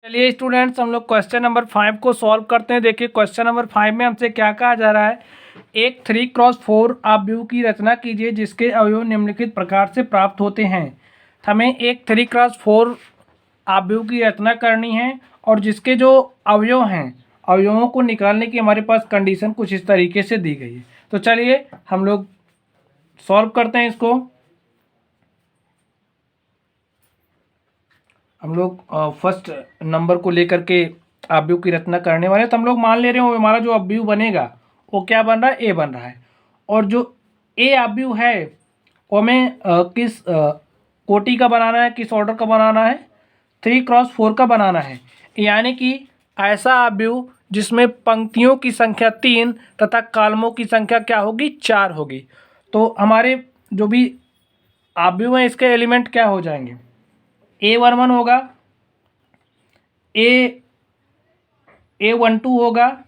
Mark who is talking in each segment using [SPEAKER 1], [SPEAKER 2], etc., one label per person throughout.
[SPEAKER 1] चलिए स्टूडेंट्स, हम लोग क्वेश्चन नंबर 5 को सॉल्व करते हैं। देखिए क्वेश्चन नंबर 5 में हमसे क्या कहा जा रहा है। एक 3x4 आव्यूह की रचना कीजिए जिसके अवयव निम्नलिखित प्रकार से प्राप्त होते हैं। हमें एक 3x4 आव्यूह की रचना करनी है और जिसके जो अवयव हैं, अवयवों को निकालने की हमारे पास कंडीशन कुछ इस तरीके से दी गई है। तो चलिए हम लोग सॉल्व करते हैं इसको। हम लोग फर्स्ट नंबर को लेकर के आव्यूह की रचना करने वाले हैं। तो हम लोग मान ले रहे हो हमारा जो आव्यूह बनेगा वो क्या बन रहा है, ए बन रहा है। और जो ए आव्यूह है वो हमें किस कोटि का बनाना है, किस ऑर्डर का बनाना है, 3x4 का बनाना है। यानी कि ऐसा आव्यूह जिसमें पंक्तियों की संख्या 3 तथा कॉलमों की संख्या क्या होगी, 4 होगी। तो हमारे जो भी आव्यूह हैं इसके एलिमेंट क्या हो जाएंगे, A11 होगा, A12 होगा,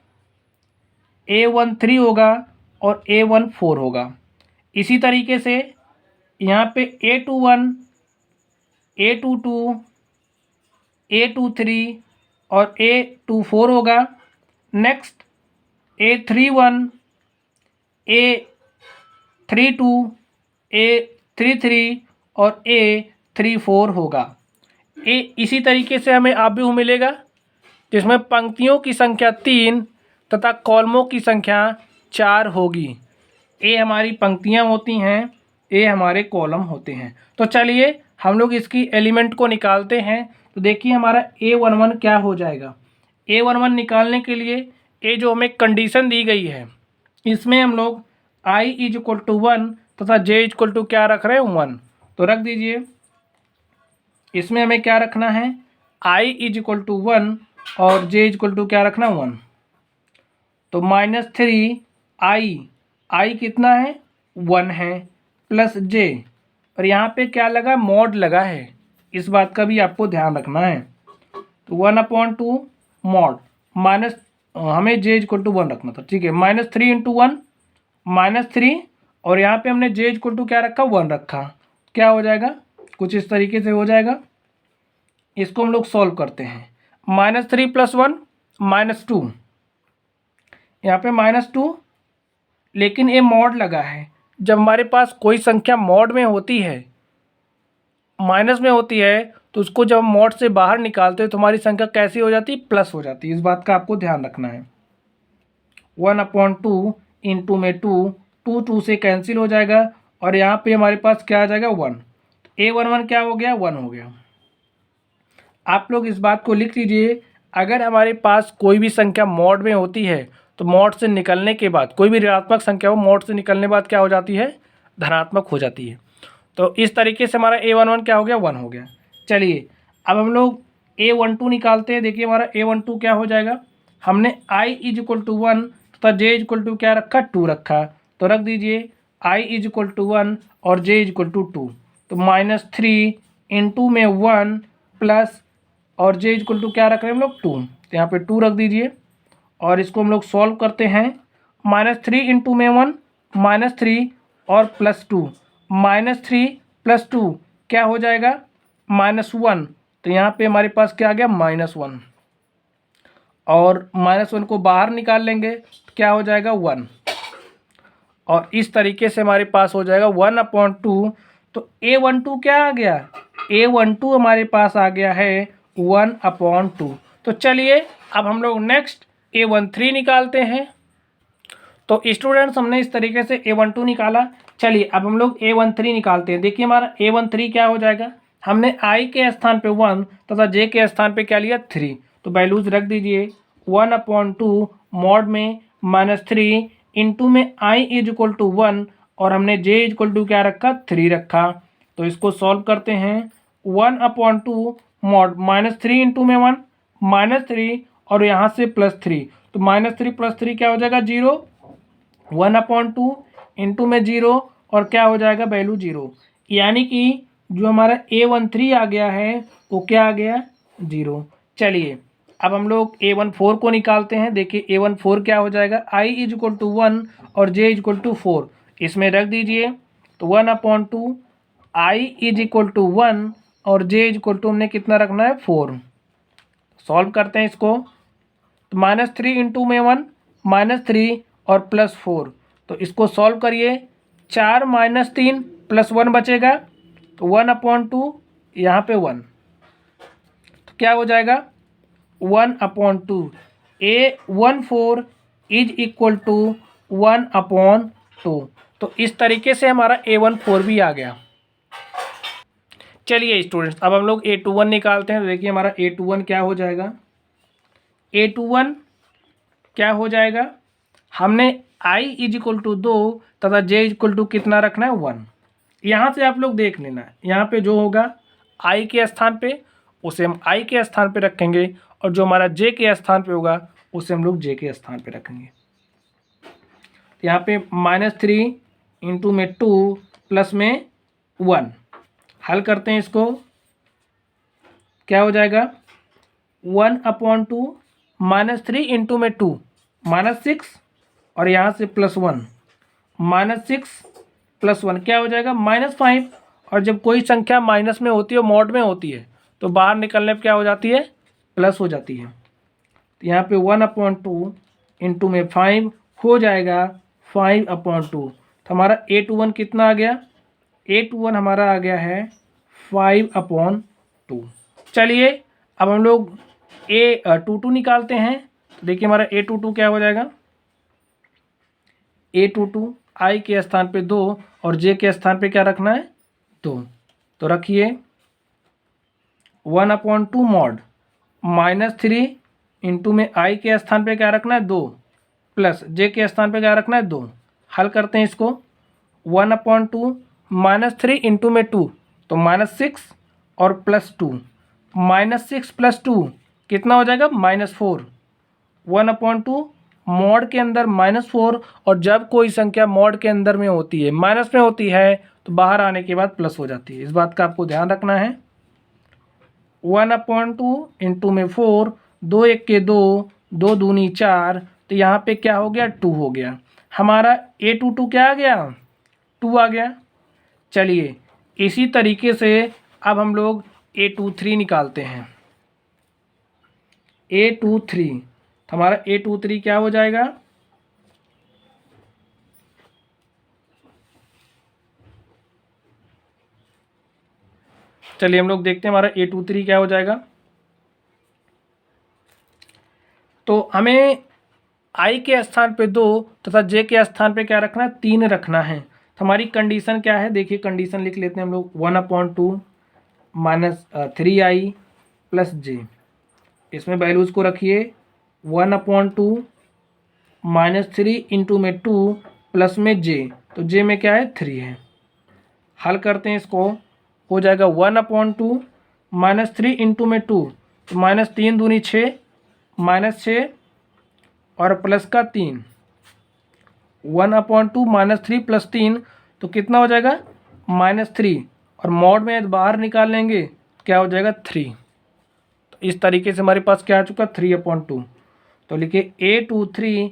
[SPEAKER 1] A13 होगा और A14 होगा। इसी तरीके से यहाँ पे A21, A22, A23 और A24 होगा। नेक्स्ट A31, A32, A33 और A34 होगा। इसी तरीके से हमें आव्यूह मिलेगा जिसमें पंक्तियों की संख्या 3 तथा कॉलमों की संख्या 4 होगी। ए हमारी पंक्तियां होती हैं, ए हमारे कॉलम होते हैं। तो चलिए हम लोग इसकी एलिमेंट को निकालते हैं। तो देखिए हमारा A11 क्या हो जाएगा। A11 निकालने के लिए ए जो हमें कंडीशन दी गई है इसमें हम लोग I = 1 तथा J = क्या रख रहे हैं, 1। तो रख दीजिए। इसमें हमें क्या रखना है, I = 1 और J = क्या रखना, 1। तो -3 I कितना है, 1 है, प्लस J और यहाँ पे क्या लगा, मॉड लगा है। इस बात का भी आपको ध्यान रखना है। तो 1/2 मॉड माइनस हमें J = 1 रखना था, ठीक है। -3 × 1 -3 और यहाँ पे हमने J = क्या रखा, 1 रखा। क्या हो जाएगा, कुछ इस तरीके से हो जाएगा। इसको हम लोग सॉल्व करते हैं। -3 + 1 -2, यहाँ पे -2, लेकिन ये मॉड लगा है। जब हमारे पास कोई संख्या मॉड में होती है, माइनस में होती है, तो उसको जब हम मॉड से बाहर निकालते हैं तो हमारी संख्या कैसी हो जाती है, प्लस हो जाती है। इस बात का आपको ध्यान रखना है। 1/2 इंटू में 2 से कैंसिल हो जाएगा और यहाँ पे हमारे पास क्या आ जाएगा, 1। A11 क्या हो गया, 1 हो गया। आप लोग इस बात को लिख लीजिए। अगर हमारे पास कोई भी संख्या मॉड में होती है तो मॉड से निकलने के बाद, कोई भी ऋणात्मक संख्या हो, मॉड से निकलने के बाद क्या हो जाती है, धनात्मक हो जाती है। तो इस तरीके से हमारा A11 क्या हो गया, 1 हो गया। चलिए अब हम लोग A12 निकालते हैं। देखिए हमारा A12 क्या हो जाएगा, हमने I = 1 तथा J = क्या रखा, 2 रखा। तो रख दीजिए I = 1 और J = 2। तो -3 इंटू में 1 प्लस और J = क्या रख रहे हैं हम लोग, 2। तो यहाँ पे 2 रख दीजिए और इसको हम लोग सॉल्व करते हैं। -3 इंटू में 1 -3 और +2, -3 + 2 क्या हो जाएगा, -1। तो यहाँ पे हमारे पास क्या आ गया, -1 और -1 को बाहर निकाल लेंगे तो क्या हो जाएगा, 1। और इस तरीके से हमारे पास हो जाएगा 1/2। तो A12 क्या आ गया, A12 हमारे पास आ गया है 1/2। तो चलिए अब हम लोग नेक्स्ट A13 निकालते हैं। तो स्टूडेंट्स हमने इस तरीके से A12 निकाला। चलिए अब हम लोग A13 निकालते हैं। देखिए हमारा A13 क्या हो जाएगा, हमने I के स्थान पे 1 तथा J के स्थान पे क्या लिया, 3। तो वैल्यूज रख दीजिए। 1/2 मॉड में -3 इंटू में I = 1 और हमने J = क्या रखा, 3 रखा। तो इसको सॉल्व करते हैं। 1/2 मॉड -3 इंटू में 1 -3 और यहाँ से +3। तो -3 + 3 क्या हो जाएगा, 0। 1/2 इंटू में 0 और क्या हो जाएगा, वैल्यू 0। यानी कि जो हमारा A13 आ गया है वो क्या आ गया, 0। चलिए अब हम लोग A14 को निकालते हैं। देखिए A14 क्या हो जाएगा, I = 1 और J = 4। इसमें रख दीजिए। तो 1/2 I = 1 और J = हमने कितना रखना है, 4। सॉल्व करते हैं इसको। तो -3 इंटू में 1 -3 और +4, तो इसको सॉल्व करिए। 4 - 3 +1 बचेगा, तो 1/2 यहाँ पे 1, तो क्या हो जाएगा 1/2। A14 is equal to 1/2। तो इस तरीके से हमारा A14 भी आ गया। चलिए स्टूडेंट्स, अब हम लोग A21 निकालते हैं। तो देखिए हमारा A21 क्या हो जाएगा। A21 क्या हो जाएगा, हमने I इज इक्वल टू 2 तथा J इज इक्वल टू कितना रखना है 1। यहाँ से आप लोग देख लेना, यहाँ पे जो होगा I के स्थान पे उसे हम I के स्थान पे रखेंगे, और जो हमारा J के स्थान पे होगा उसे हम लोग J के स्थान पे रखेंगे। तो यहाँ पे -3 इंटू में 2 प्लस में 1, हल करते हैं इसको। क्या हो जाएगा 1/2 -3 इंटू में 2 -6, और यहाँ से +1 -6 +1 क्या हो जाएगा -5। और जब कोई संख्या माइनस में होती है, मॉड में होती है, तो बाहर निकलने पर क्या हो जाती है, प्लस हो जाती है। तो यहाँ पे 1/2 इंटू में 5 हो जाएगा 5/2। तो हमारा A21 कितना आ गया, A21 हमारा आ गया है 5/2। चलिए अब हम लोग A22 निकालते हैं। तो देखिए हमारा A22 क्या हो जाएगा, A22 I के स्थान पे 2 और J के स्थान पे क्या रखना है 2। तो रखिए 1/2 मॉड -3 इंटू में I के स्थान पे क्या रखना है 2 प्लस J के स्थान पे क्या रखना है 2। हल करते हैं इसको। 1/2 -3 इंटू में 2 तो -6 और +2, -6 + 2 कितना हो जाएगा -4। 1/2 मॉड के अंदर -4, और जब कोई संख्या मॉड के अंदर में होती है, माइनस में होती है, तो बाहर आने के बाद प्लस हो जाती है। इस बात का आपको ध्यान रखना है। 1/2 इंटू में 4, 2 1 के 2, 2 दूनी 4, तो यहाँ पे क्या हो गया 2 हो गया। हमारा A22 क्या आ गया 2 आ गया। चलिए इसी तरीके से अब हम लोग A23 निकालते हैं। A23, हमारा A23 क्या हो जाएगा, चलिए हम लोग देखते हैं हमारा A23 क्या हो जाएगा। तो हमें I के स्थान पे 2 तथा J के स्थान पे क्या रखना है 3 रखना है। तो हमारी कंडीशन क्या है, देखिए कंडीशन लिख लेते हैं हम लोग। 1/2 -3I + J, इसमें वैल्यूज़ को रखिए। 1/2 -3 इंटू में 2 प्लस में J, तो J में क्या है 3 है। हल करते हैं इसको, हो जाएगा 1/2 -3 इंटू में 2, तो -3 दूनी 6, -6 और प्लस का 3, 1/2 -3 + 3, तो कितना हो जाएगा -3, और मॉड में बाहर निकाल लेंगे क्या हो जाएगा 3। तो इस तरीके से हमारे पास क्या आ चुका 3/2। तो लिखिए A23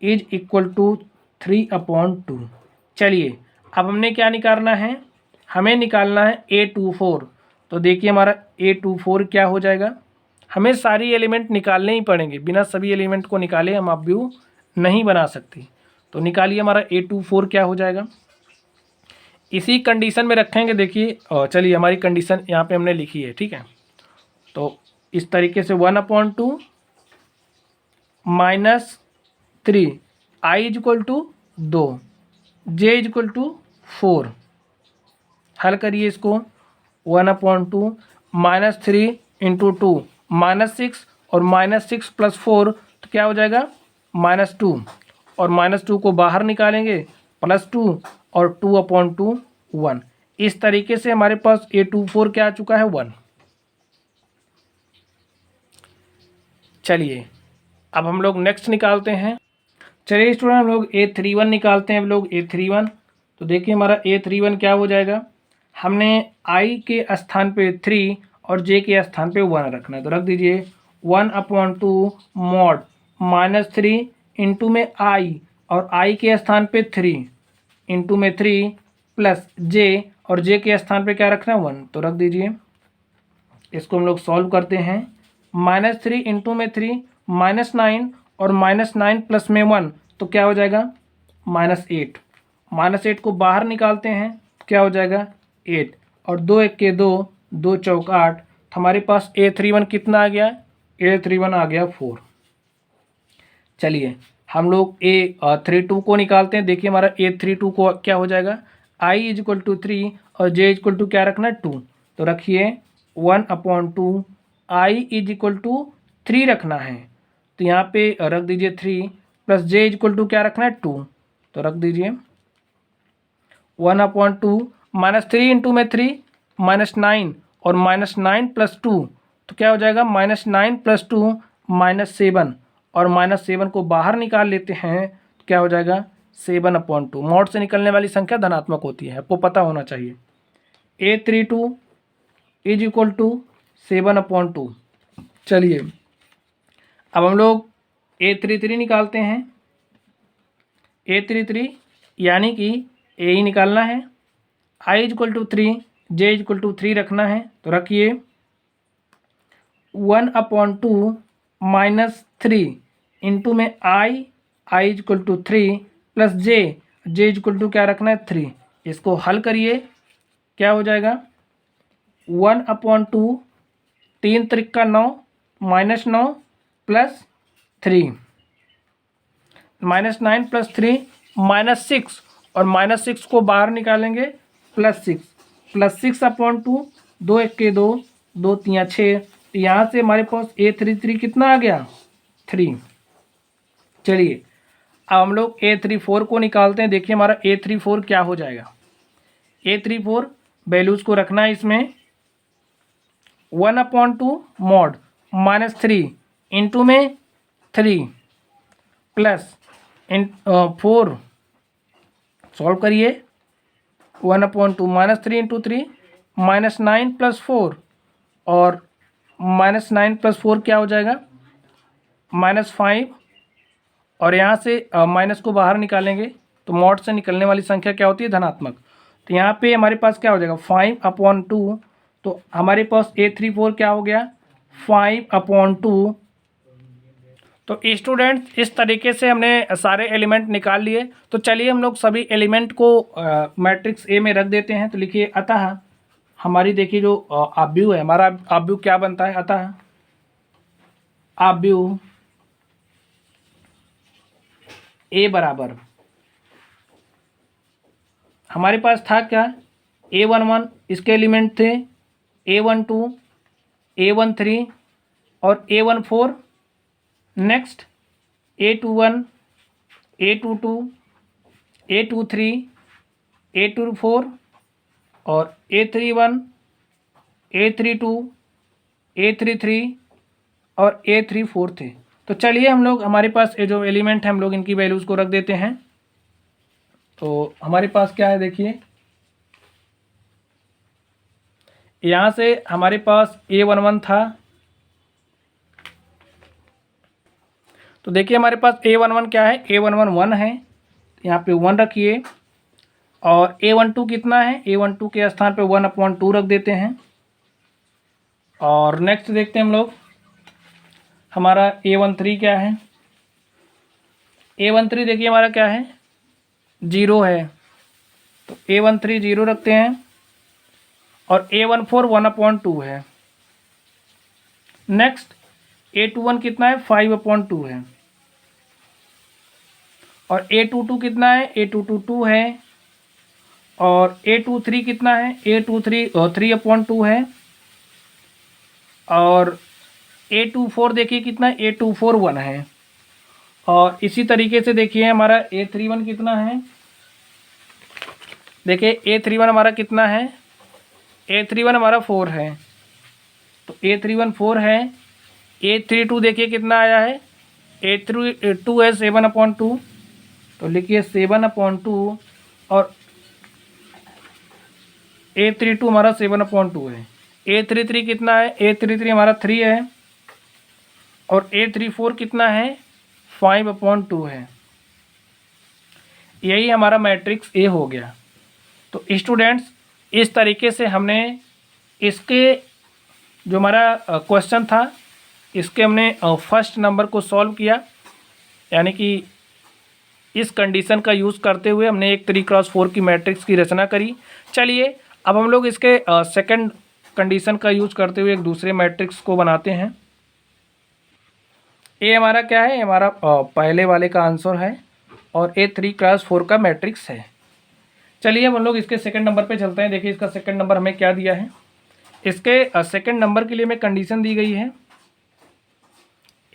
[SPEAKER 1] इज इक्वल टू 3/2। चलिए अब हमने क्या निकालना है, हमें निकालना है A24। तो देखिए हमारा A24 क्या हो जाएगा, हमें सारी एलिमेंट निकालने ही पड़ेंगे, बिना सभी एलिमेंट को निकाले हम आप व्यू नहीं बना सकते। तो निकालिए हमारा A24 क्या हो जाएगा। इसी कंडीशन में रखेंगे। देखिए चलिए हमारी कंडीशन यहाँ पे हमने लिखी है, ठीक है। तो इस तरीके से 1/2 -3 I is equal to 2, J is equal to 4। हल करिए इसको। 1/2 -3 इंटू 2 -6, और -6 + 4 तो क्या हो जाएगा -2, और -2 को बाहर निकालेंगे +2, और 2/2 1। इस तरीके से हमारे पास A24 क्या आ चुका है 1। चलिए अब हम लोग नेक्स्ट निकालते हैं। चलिए स्टूडेंट हम लोग A31 निकालते हैं। हम लोग A31, तो देखिए हमारा A31 क्या हो जाएगा, हमने I के स्थान पे 3 और J के स्थान पे 1 रखना है। तो रख दीजिए 1/2 मॉड -3 इंटू में I, और I के स्थान पे 3 इंटू में 3 प्लस J, और J के स्थान पे क्या रखना है 1। तो रख दीजिए, इसको हम लोग सॉल्व करते हैं। -3 इंटू में 3 -9 और -9 प्लस में 1 तो क्या हो जाएगा -8। -8 को बाहर निकालते हैं क्या हो जाएगा 8 और 2 1 के 2, 2 चौक 8। तो हमारे पास A31 कितना आ गया, A31 आ गया 4। चलिए हम लोग A32 को निकालते हैं। देखिए हमारा A32 को क्या हो जाएगा, I इक्वल टू 3 और J इक्वल टू क्या रखना है 2। तो रखिए 1/2 I इक्वल टू 3 रखना है, तो यहाँ पे रख दीजिए 3 प्लस J इक्वल टू क्या रखना है 2। तो रख दीजिए 1/2 -3 इंटू में 3 -9 और -9 प्लस 2 तो क्या हो जाएगा -9 प्लस 2 -7 और -7 को बाहर निकाल लेते हैं तो क्या हो जाएगा 7/2। मॉड से निकलने वाली संख्या धनात्मक होती है, आपको पता होना चाहिए। A32 is equal to 7/2। चलिए अब हम लोग A33 निकालते हैं। A33 यानी कि A ही निकालना है, I equal to 3 J equal to 3 रखना है। तो रखिए 1/2 -3 इंटू में I equal to 3 plus J equal to क्या रखना है 3। इसको हल करिए क्या हो जाएगा 1/2 3 त्रिका 9 -9 प्लस 3 -9 प्लस 3 -6 और -6 को बाहर निकालेंगे +6 2 1 के 2, 2 3 6। तो यहाँ से हमारे पास A33 कितना आ गया 3। चलिए अब हम लोग A34 को निकालते हैं। देखिए हमारा A34 क्या हो जाएगा, A34 वैल्यूज़ को रखना है इसमें 1/2 मॉड -3 इंटू में 3 प्लस 4 सॉल्व करिए 1/2 -3 इंटू 3 -9 प्लस 4 और -9 प्लस 4 क्या हो जाएगा -5 और यहाँ से माइनस को बाहर निकालेंगे तो मॉड से निकलने वाली संख्या क्या होती है धनात्मक। तो यहाँ पे हमारे पास क्या हो जाएगा 5/2। तो हमारे पास A34 क्या हो गया 5/2। तो स्टूडेंट्स इस तरीके से हमने सारे एलिमेंट निकाल लिए। तो चलिए हम लोग सभी एलिमेंट को मैट्रिक्स ए में रख देते हैं। तो लिखिए अतः हमारी देखिए जो आव्यूह है, हमारा आव्यूह क्या बनता है, अतः आव्यूह ए बराबर हमारे पास था क्या A11 इसके एलिमेंट थे A12 A13 और A14। Next A21 A22 A23 A24 और A31 A32 A33 और A34 थे। तो चलिए हम लोग हमारे पास ये जो एलिमेंट है हम लोग इनकी वैल्यूज़ को रख देते हैं। तो हमारे पास क्या है देखिए यहाँ से हमारे पास A11 था। तो देखिए हमारे पास A11 क्या है A11 1 है, यहाँ पे 1 रखिए और A12 कितना है A12 के स्थान पे 1/2 रख देते हैं। और नेक्स्ट देखते हैं हम लोग हमारा A13 क्या है। A13 देखिए हमारा क्या है 0 है, तो A13 0 रखते हैं और A14 1/2 है। नेक्स्ट A21 कितना है 5/2 है और A22 कितना है A22 2 है और A23 कितना है A23 3/2 है और A24 देखिए कितना है A24 1 है। और इसी तरीके से देखिए हमारा A31 कितना है, देखिए A31 हमारा कितना है A31 हमारा 4 है, तो A31 4 है। A32 देखिए कितना आया है A32 है 7/2, तो लिखिए 7/2 और A32 हमारा 7/2 है। A33 कितना है A33 हमारा 3 है और A34 कितना है 5/2 है। यही हमारा मैट्रिक्स ए हो गया। तो स्टूडेंट्स इस तरीके से हमने इसके जो हमारा क्वेश्चन था इसके हमने फर्स्ट नंबर को सॉल्व किया, यानी कि इस कंडीशन का यूज़ करते हुए हमने एक 3x4 की मैट्रिक्स की रचना करी। चलिए अब हम लोग इसके सेकंड कंडीशन का यूज़ करते हुए एक दूसरे मैट्रिक्स को बनाते हैं। ए हमारा क्या है, हमारा पहले वाले का आंसर है और ए 3x4 का मैट्रिक्स है। चलिए अब हम लोग इसके सेकंड नंबर पे चलते हैं। देखिए इसका सेकंड नंबर हमें क्या दिया है। इसके सेकंड नंबर के लिए हमें कंडीशन दी गई है,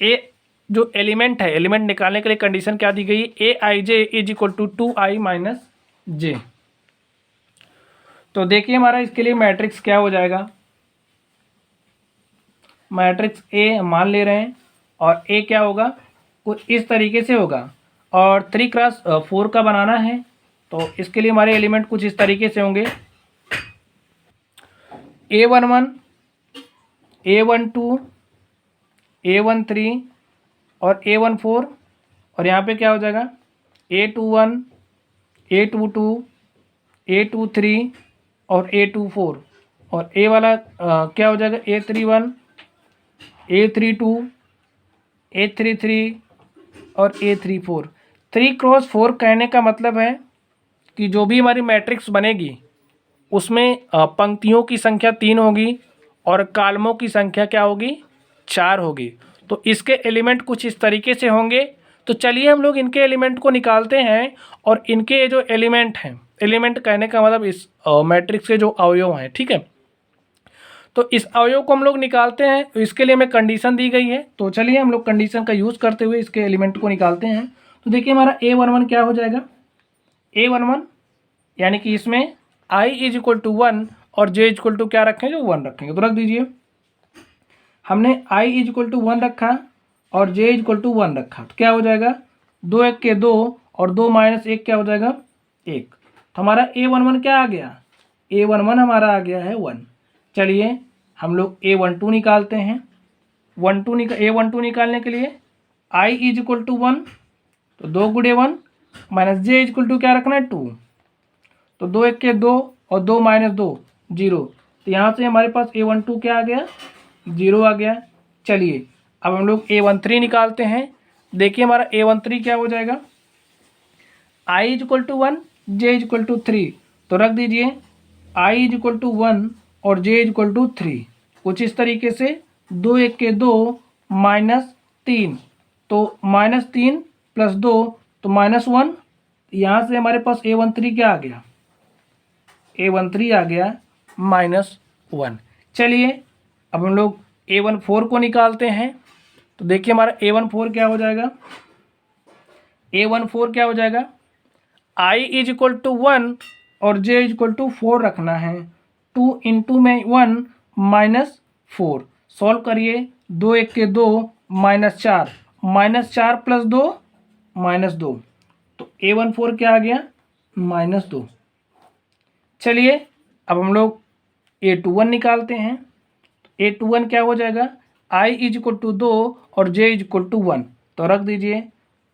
[SPEAKER 1] ए जो एलिमेंट है, एलिमेंट निकालने के लिए कंडीशन क्या दी गई, a i j is equal to 2i minus j. तो देखिए हमारा इसके लिए मैट्रिक्स क्या हो जाएगा, मैट्रिक्स ए मान ले रहे हैं और ए क्या होगा, कुछ इस तरीके से होगा और 3x4 का बनाना है तो इसके लिए हमारे एलिमेंट कुछ इस तरीके से होंगे, A11, A12, A13 और A14 और यहाँ पे क्या हो जाएगा A21, A22, A23 और A24 और A वाला क्या हो जाएगा A31, A32, A33 और A34। 3x4 कहने का मतलब है कि जो भी हमारी मैट्रिक्स बनेगी उसमें पंक्तियों की संख्या 3 होगी और कालमों की संख्या क्या होगी, 4 होगी। तो इसके एलिमेंट कुछ इस तरीके से होंगे। तो चलिए हम लोग इनके एलिमेंट को निकालते हैं और इनके जो एलिमेंट हैं, एलिमेंट कहने का मतलब इस मैट्रिक्स के जो अवयव हैं, ठीक है, तो इस अवयव को हम लोग निकालते हैं। तो इसके लिए हमें कंडीशन दी गई है, तो चलिए हम लोग कंडीशन का यूज़ करते हुए इसके एलिमेंट को निकालते हैं। तो देखिए हमारा A11 क्या हो जाएगा, A11 यानी कि इसमें i इज इक्वल टू 1 और j इज इक्वल टू क्या रखेंगे, 1 रखेंगे। तो रख दीजिए, हमने i इज इक्वल टू 1 रखा और j इज इक्वल टू 1 रखा, तो क्या हो जाएगा 2 1 के 2 और 2 माइनस 1 क्या हो जाएगा 1। तो हमारा A11 क्या आ गया, A11 हमारा आ गया है 1। चलिए हम लोग A12 निकालते हैं। A12 निकालने के लिए i इज इक्वल टू 1 तो 2 गुणे 1 minus j is equal to क्या रखना है 2, तो 2 1 के 2 और 2 माइनस 2 0। तो यहाँ से हमारे पास A12 क्या आ गया, 0 आ गया। चलिए अब हम लोग A13 निकालते हैं। देखिए हमारा A13 क्या हो जाएगा, i is equal to 1 j is equal to 3। तो रख दीजिए i इज इक्वल टू 1 और j इज इक्वल टू 3, कुछ इस तरीके से 2 1 के 2 माइनस 3, तो माइनस 3 प्लस 2 तो माइनस 1। यहाँ से हमारे पास A13 क्या आ गया, A13 आ गया -1। चलिए अब हम लोग A14 को निकालते हैं। तो देखिए हमारा A14 क्या हो जाएगा, A14 क्या हो जाएगा, i इज इक्वल टू 1 और j इज इक्वल टू 4 रखना है। 2 इंटू में 1 माइनस 4, सॉल्व करिए, 2 1 के 2 -4 प्लस 2 -2, तो A14 क्या आ गया -2। चलिए अब हम लोग A21 निकालते हैं। A21 क्या हो जाएगा, i इज इक्वल टू 2 और j इज इक्वल टू 1। तो रख दीजिए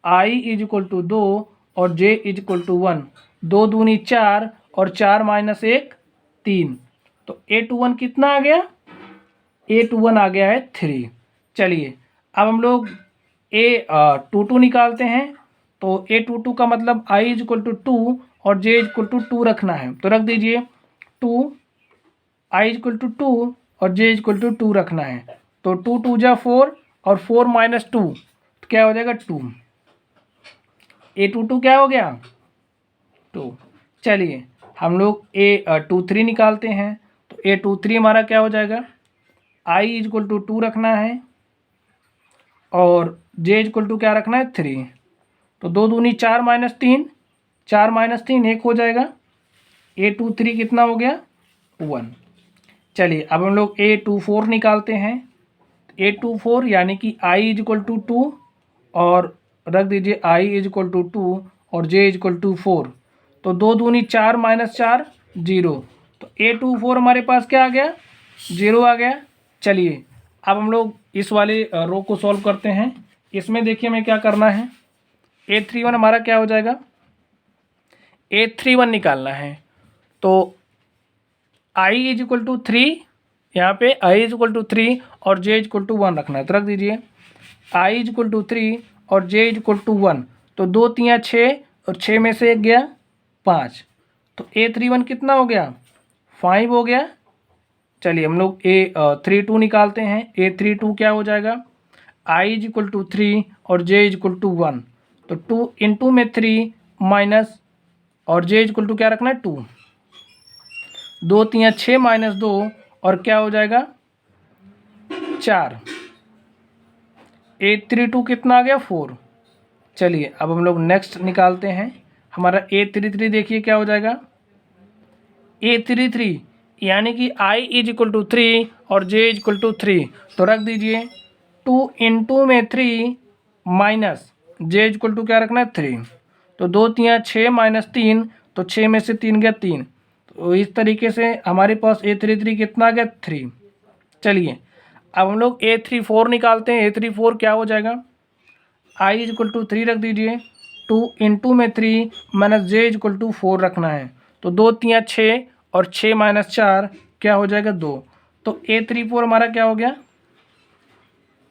[SPEAKER 1] i इज इक्वल टू 2 और j इज इक्वल टू 1, 2 दूनी 4 और 4 माइनस 1 3, तो A21 कितना आ गया, A21 आ गया है 3। चलिए अब हम लोग A22 निकालते हैं। तो A22 का मतलब i इज इक्वल टू 2 और j इज इक्वल टू 2 रखना है। तो रख दीजिए 2, i इज इक्वल टू 2 और j इज इक्वल टू 2 रखना है। तो 2 2 जा 4 और 4 माइनस 2 तो क्या हो जाएगा 2। A22 क्या हो गया 2। चलिए हम लोग A23 निकालते हैं। तो A23 हमारा क्या हो जाएगा, i इज इक्वल टू 2 रखना है और j इज इक्वल टू क्या रखना है 3। तो 2 दूनी 4 माइनस 3, 4 माइनस 3 1 हो जाएगा। A23 कितना हो गया 1। चलिए अब हम लोग A24 निकालते हैं। A24 यानी कि i इज इक्वल टू 2 और रख दीजिए i इज इक्वल टू 2 और j इज इक्वल टू 4, तो 2 दूनी 4 माइनस 4 0, तो A24 हमारे पास क्या आ गया 0 आ गया। चलिए अब हम लोग इस वाले रो को सॉल्व करते हैं। इसमें देखिए हमें क्या करना है, A31 हमारा क्या हो जाएगा, A31 निकालना है। तो i इज इक्वल टू 3 यहाँ पे i इज इक्वल टू 3 और j इज इक्वल टू 1 रखना है, तो रख दीजिए i इज इक्वल टू 3 और j इज इक्वल टू 1। तो 2 3 6 और 6 में से 1 गया 5, तो A31 कितना हो गया 5 हो गया। चलिए हम लोग A32 निकालते हैं। A32 क्या हो जाएगा, i इज इक्वल टू 3 और j इज इक्वल टू 1, तो 2 इंटू में 3 माइनस और j इज इक्वल टू क्या रखना है 2, 2 3 6 माइनस 2 और क्या हो जाएगा 4। A32 कितना आ गया 4। चलिए अब हम लोग नेक्स्ट निकालते हैं। हमारा A33 देखिए क्या हो जाएगा, A33 यानी कि i इज इक्वल टू 3 और j इज इक्वल टू 3, तो रख दीजिए 2 इंटू में 3 minus j is equal to क्या रखना है 3, तो 2 3 6 माइनस 3, तो 6 में से 3 गया 3, तो इस तरीके से हमारे पास A33 कितना आ गया 3। चलिए अब हम लोग A34 निकालते हैं। A34 क्या हो जाएगा, i इज इक्वल टू 3 रख दीजिए, 2 इंटू में 3 minus j is equal to 4 रखना है, तो 2 3 6 और 6 माइनस 4 क्या हो जाएगा 2, तो A34 हमारा क्या हो गया,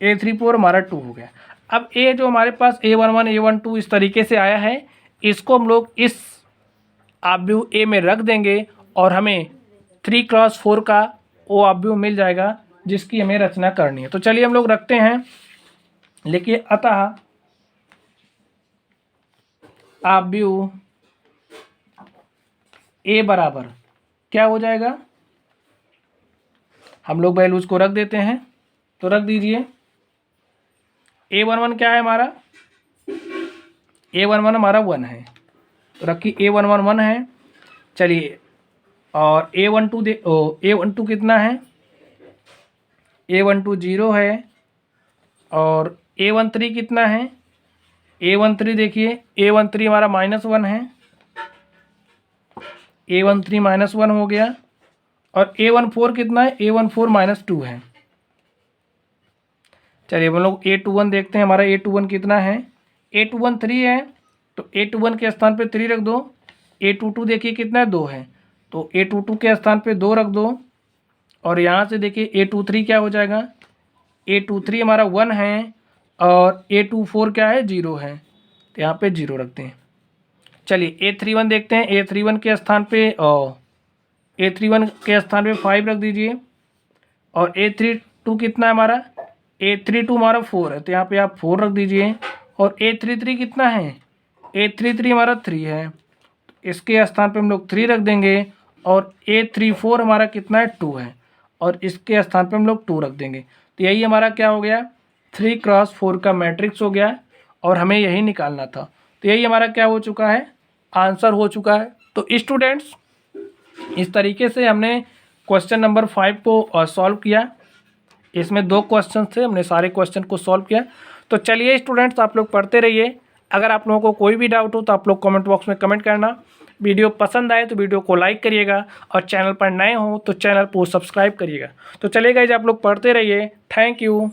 [SPEAKER 1] A34 हमारा 2 हो गया। अब A जो हमारे पास A11 A12 इस तरीके से आया है, इसको हम लोग इस ऑब्जेक्ट A में रख देंगे और हमें 3x4 का वो ऑब्जेक्ट मिल जाएगा जिसकी हमें रचना करनी है। तो चलिए हम लोग रखते हैं, लिखिए अतः ऑब्जेक्ट A बराबर क्या हो जाएगा, हम लोग वैल्यूज को रख देते हैं, तो रख दीजिए A11 क्या है हमारा, A11 हमारा 1 है, तो रखिए A11 1 है। चलिए और A12 कितना है, A12 0 है, और A13 कितना है, A13 देखिए A13 हमारा -1 है, A13 -1 हो गया, और A14 कितना है, A14 -2 है। चलिए हम लोग A21 देखते हैं, हमारा A21 कितना है, A21 3 है, तो A21 के स्थान पे 3 रख दो। A22 देखिए कितना है 2 है, तो A22 के स्थान पे 2 रख दो, और यहाँ से देखिए A23 क्या हो जाएगा, A23 हमारा 1 है और A24 क्या है 0 है, तो यहाँ पे 0 रखते हैं। चलिए A31 देखते हैं, A31 के स्थान पे A31 के स्थान पे 5 रख दीजिए, और A32 कितना है हमारा, A32 हमारा 4 है, तो यहाँ पे आप 4 रख दीजिए, और A33 कितना है, A33 हमारा 3 है, तो इसके स्थान पे हम लोग 3 रख देंगे, और A34 हमारा कितना है 2 है, और इसके स्थान पे हम लोग 2 रख देंगे। तो यही हमारा क्या हो गया 3x4 का मैट्रिक्स हो गया, और हमें यही निकालना था। तो यही हमारा क्या हो चुका है, आंसर हो चुका है। तो स्टूडेंट्स इस तरीके से हमने क्वेश्चन नंबर 5 को सॉल्व किया। इसमें 2 क्वेश्चन थे, हमने सारे क्वेश्चन को सॉल्व किया। तो चलिए स्टूडेंट्स आप लोग पढ़ते रहिए। अगर आप लोगों को कोई भी डाउट हो तो आप लोग कमेंट बॉक्स में कमेंट करना। वीडियो पसंद आए तो वीडियो को लाइक करिएगा, और चैनल पर नए हो तो चैनल को सब्सक्राइब करिएगा। तो चलिए गाइस आप लोग पढ़ते रहिए। Thank you.